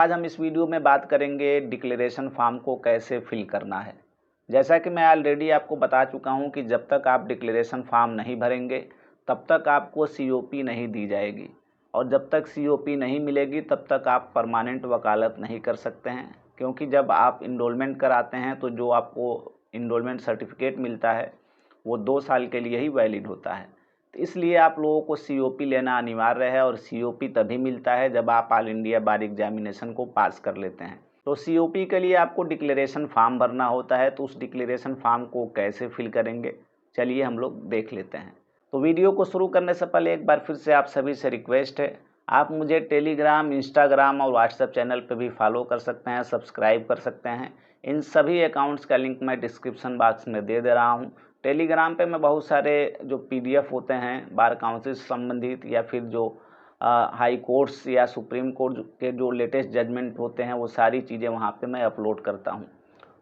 आज हम इस वीडियो में बात करेंगे डिक्लेरेशन फॉर्म को कैसे फिल करना है। जैसा कि मैं ऑलरेडी आपको बता चुका हूं कि जब तक आप डिक्लेरेशन फॉर्म नहीं भरेंगे तब तक आपको सीओपी नहीं दी जाएगी, और जब तक सीओपी नहीं मिलेगी तब तक आप परमानेंट वकालत नहीं कर सकते हैं। क्योंकि जब आप इनरोलमेंट कराते हैं तो जो आपको इनरोलमेंट सर्टिफिकेट मिलता है वो 2 साल के लिए ही वैलिड होता है। तो इसलिए आप लोगों को सीओपी लेना अनिवार्य है, और सीओपी तभी मिलता है जब आप ऑल इंडिया बार एग्जामिनेशन को पास कर लेते हैं। तो सीओपी के लिए आपको डिक्लेरेशन फॉर्म भरना होता है। तो उस डिक्लेरेशन फॉर्म को कैसे फिल करेंगे, चलिए हम लोग देख लेते हैं। तो वीडियो को शुरू करने से पहले एक बार फिर से आप सभी से रिक्वेस्ट है, आप मुझे टेलीग्राम, इंस्टाग्राम और व्हाट्सएप चैनल पर भी फॉलो कर सकते हैं, सब्सक्राइब कर सकते हैं। इन सभी अकाउंट्स का लिंक मैं डिस्क्रिप्शन बॉक्स में दे रहा हूँ। टेलीग्राम पे मैं बहुत सारे जो पीडीएफ होते हैं बार काउंसिल से संबंधित, या फिर जो हाई कोर्ट्स या सुप्रीम कोर्ट के जो लेटेस्ट जजमेंट होते हैं वो सारी चीज़ें वहाँ पे मैं अपलोड करता हूँ।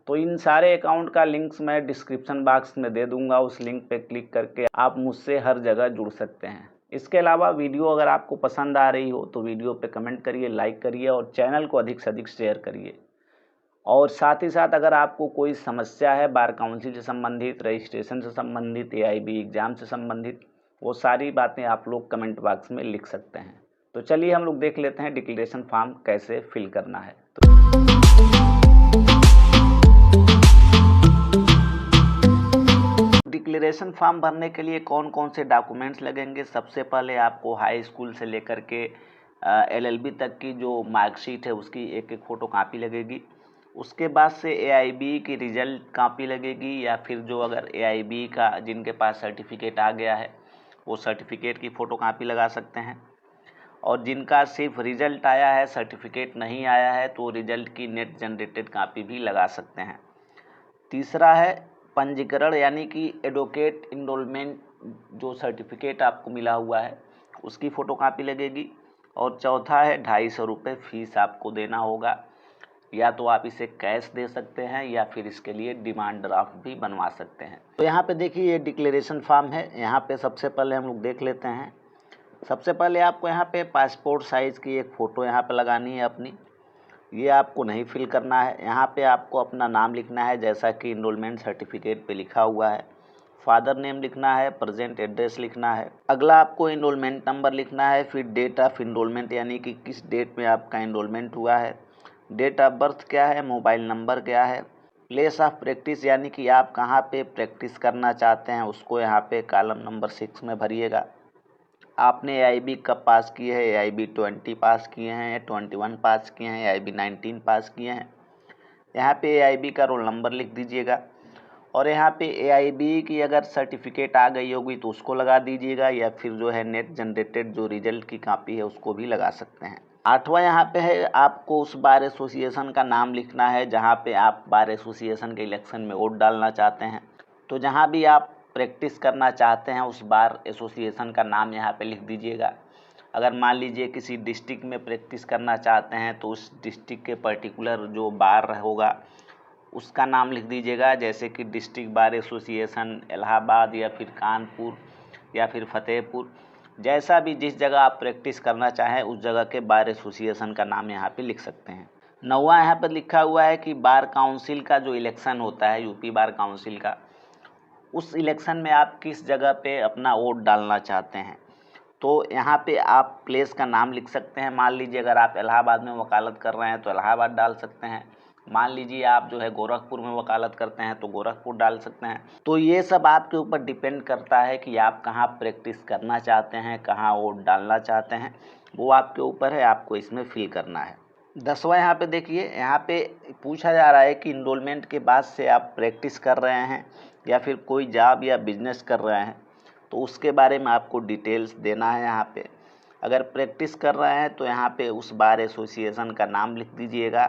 तो इन सारे अकाउंट का लिंक्स मैं डिस्क्रिप्शन बॉक्स में दे दूँगा। उस लिंक पे क्लिक करके आप मुझसे हर जगह जुड़ सकते हैं। इसके अलावा वीडियो अगर आपको पसंद आ रही हो तो वीडियो पे कमेंट करिए, लाइक करिए और चैनल को अधिक से अधिक शेयर करिए। और साथ ही साथ अगर आपको कोई समस्या है बार काउंसिल से संबंधित, रजिस्ट्रेशन से संबंधित, एआईबी एग्ज़ाम से संबंधित, वो सारी बातें आप लोग कमेंट बॉक्स में लिख सकते हैं। तो चलिए हम लोग देख लेते हैं डिक्लेरेशन फॉर्म कैसे फिल करना है। डिक्लेरेशन फॉर्म भरने के लिए कौन कौन से डॉक्यूमेंट्स लगेंगे। सबसे पहले आपको हाई स्कूल से लेकर के एलएलबी तक की जो मार्कशीट है उसकी एक एक फ़ोटो कापी लगेगी। उसके बाद से एआईबी की रिज़ल्ट कॉपी लगेगी, या फिर जो अगर एआईबी का जिनके पास सर्टिफिकेट आ गया है वो सर्टिफिकेट की फ़ोटो कापी लगा सकते हैं। और जिनका सिर्फ रिज़ल्ट आया है, सर्टिफिकेट नहीं आया है, तो रिज़ल्ट की नेट जनरेटेड कॉपी भी लगा सकते हैं। तीसरा है पंजीकरण, यानी कि एडवोकेट इनरोलमेंट जो सर्टिफिकेट आपको मिला हुआ है उसकी फ़ोटो कापी लगेगी। और चौथा है 250 रुपये फ़ीस आपको देना होगा। या तो आप इसे कैश दे सकते हैं या फिर इसके लिए डिमांड ड्राफ्ट भी बनवा सकते हैं। तो यहाँ पे देखिए ये डिक्लेरेशन फॉर्म है। यहाँ पे सबसे पहले हम लोग देख लेते हैं। सबसे पहले आपको यहाँ पे पासपोर्ट साइज़ की एक फ़ोटो यहाँ पे लगानी है अपनी। ये आपको नहीं फिल करना है। यहाँ पे आपको अपना नाम लिखना है जैसा कि इनरोलमेंट सर्टिफिकेट पे लिखा हुआ है। फादर नेम लिखना है, प्रेजेंट एड्रेस लिखना है। अगला आपको इनरोलमेंट नंबर लिखना है, फिर डेट ऑफ इनरोलमेंट यानी कि किस डेट में आपका इनरोलमेंट हुआ है, डेट ऑफ बर्थ क्या है, मोबाइल नंबर क्या है, प्लेस ऑफ प्रैक्टिस यानी कि आप कहाँ पे प्रैक्टिस करना चाहते हैं उसको यहाँ पे कॉलम नंबर 6 में भरिएगा। आपने एआईबी कब पास की है, एआईबी 20 पास किए हैं, 21 पास किए हैं, एआईबी 19 पास किए हैं। यहाँ पे एआईबी का रोल नंबर लिख दीजिएगा। और यहाँ पे एआईबी की अगर सर्टिफिकेट आ गई होगी तो उसको लगा दीजिएगा, या फिर जो है नेट जनरेटेड जो रिजल्ट की कॉपी है उसको भी लगा सकते हैं। 8वां यहाँ पे है आपको उस बार एसोसिएशन का नाम लिखना है जहाँ पे आप बार एसोसिएशन के इलेक्शन में वोट डालना चाहते हैं। तो जहाँ भी आप प्रैक्टिस करना चाहते हैं उस बार एसोसिएशन का नाम यहाँ पे लिख दीजिएगा। अगर मान लीजिए किसी डिस्ट्रिक्ट में प्रैक्टिस करना चाहते हैं तो उस डिस्ट्रिक्ट के पर्टिकुलर जो बार होगा उसका नाम लिख दीजिएगा, जैसे कि डिस्ट्रिक्ट बार एसोसिएशन इलाहाबाद, या फिर कानपुर, या फिर फतेहपुर। जैसा भी जिस जगह आप प्रैक्टिस करना चाहें उस जगह के बार एसोसिएशन का नाम यहाँ पे लिख सकते हैं। 9वां यहाँ पर लिखा हुआ है कि बार काउंसिल का जो इलेक्शन होता है, यूपी बार काउंसिल का, उस इलेक्शन में आप किस जगह पे अपना वोट डालना चाहते हैं। तो यहाँ पे आप प्लेस का नाम लिख सकते हैं। मान लीजिए अगर आप इलाहाबाद में वकालत कर रहे हैं तो इलाहाबाद डाल सकते हैं। मान लीजिए आप जो है गोरखपुर में वकालत करते हैं तो गोरखपुर डाल सकते हैं। तो ये सब आपके ऊपर डिपेंड करता है कि आप कहाँ प्रैक्टिस करना चाहते हैं, कहाँ वोट डालना चाहते हैं, वो आपके ऊपर है, आपको इसमें फिल करना है। 10वां यहाँ पे देखिए, यहाँ पे पूछा जा रहा है कि इनरोलमेंट के बाद से आप प्रैक्टिस कर रहे हैं या फिर कोई जॉब या बिजनेस कर रहे हैं, तो उसके बारे में आपको डिटेल्स देना है। यहाँ पे अगर प्रैक्टिस कर रहे हैं तो यहाँ पे उस बार एसोसिएशन का नाम लिख दीजिएगा,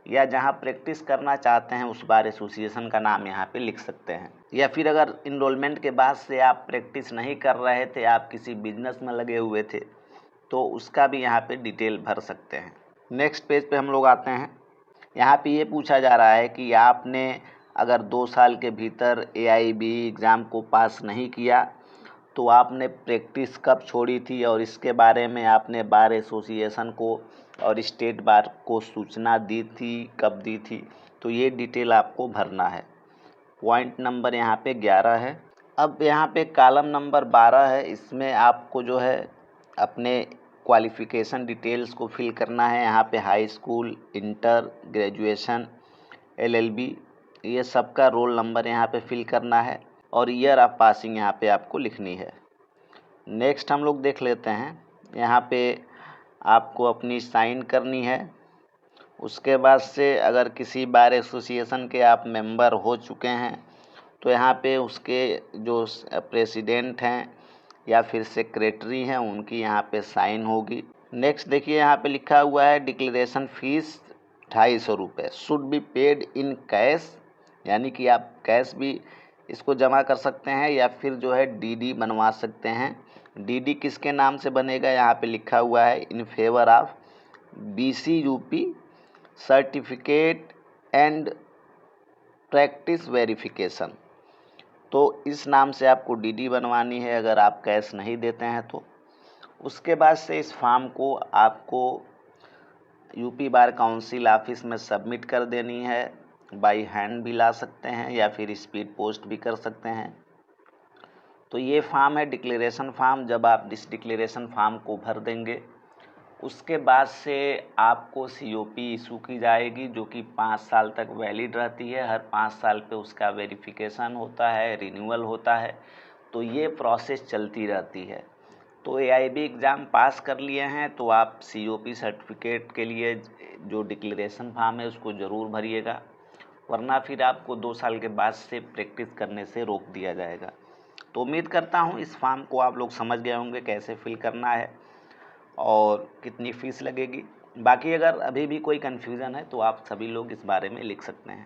या जहाँ प्रैक्टिस करना चाहते हैं उस बार एसोसिएशन का नाम यहाँ पे लिख सकते हैं। या फिर अगर इनरोलमेंट के बाद से आप प्रैक्टिस नहीं कर रहे थे, आप किसी बिजनेस में लगे हुए थे, तो उसका भी यहाँ पे डिटेल भर सकते हैं। नेक्स्ट पेज पे हम लोग आते हैं। यहाँ पे ये पूछा जा रहा है कि आपने अगर 2 साल के भीतर एआईबी एग्ज़ाम को पास नहीं किया तो आपने प्रैक्टिस कब छोड़ी थी, और इसके बारे में आपने बार एसोसिएशन को और स्टेट बार को सूचना दी थी, कब दी थी, तो ये डिटेल आपको भरना है। पॉइंट नंबर यहाँ पे 11 है। अब यहाँ पे कॉलम नंबर 12 है, इसमें आपको जो है अपने क्वालिफ़िकेशन डिटेल्स को फिल करना है। यहाँ पे high school, inter, graduation, LLB, ये सबका रोल नंबर यहाँ पे फिल करना है और ईयर ऑफ पासिंग यहाँ पे आपको लिखनी है। नेक्स्ट हम लोग देख लेते हैं, यहाँ पे आपको अपनी साइन करनी है। उसके बाद से अगर किसी बार एसोसिएशन के आप मेंबर हो चुके हैं तो यहाँ पे उसके जो प्रेसिडेंट हैं या फिर सेक्रेटरी हैं उनकी यहाँ पे साइन होगी। नेक्स्ट देखिए, यहाँ पे लिखा हुआ है डिक्लेरेशन फीस 250 रुपये should be paid in cash, यानी कि आप कैश भी इसको जमा कर सकते हैं या फिर जो है डीडी बनवा सकते हैं। डीडी किसके नाम से बनेगा, यहाँ पे लिखा हुआ है in favour of BCUP certificate and practice verification. तो इस नाम से आपको डीडी बनवानी है अगर आप कैश नहीं देते हैं तो। उसके बाद से इस फॉर्म को आपको यूपी बार काउंसिल ऑफिस में सबमिट कर देनी है। बाई हैंड भी ला सकते हैं या फिर स्पीड पोस्ट भी कर सकते हैं। तो ये फॉर्म है डिक्लेरेशन फॉर्म। जब आप इस डिक्लेरेशन फॉर्म को भर देंगे उसके बाद से आपको COP इशू की जाएगी, जो कि 5 साल तक वैलिड रहती है। हर 5 साल पे उसका वेरिफिकेशन होता है, रिन्यूअल होता है, तो ये प्रोसेस चलती रहती है। तो AIB एग्ज़ाम पास कर लिए हैं तो आप COP सर्टिफिकेट के लिए जो डिक्लेरेशन फॉर्म है उसको ज़रूर भरिएगा, वरना फिर आपको 2 साल के बाद से प्रैक्टिस करने से रोक दिया जाएगा। तो उम्मीद करता हूँ इस फॉर्म को आप लोग समझ गए होंगे कैसे फिल करना है और कितनी फ़ीस लगेगी। बाकी अगर अभी भी कोई कन्फ्यूज़न है तो आप सभी लोग इस बारे में लिख सकते हैं।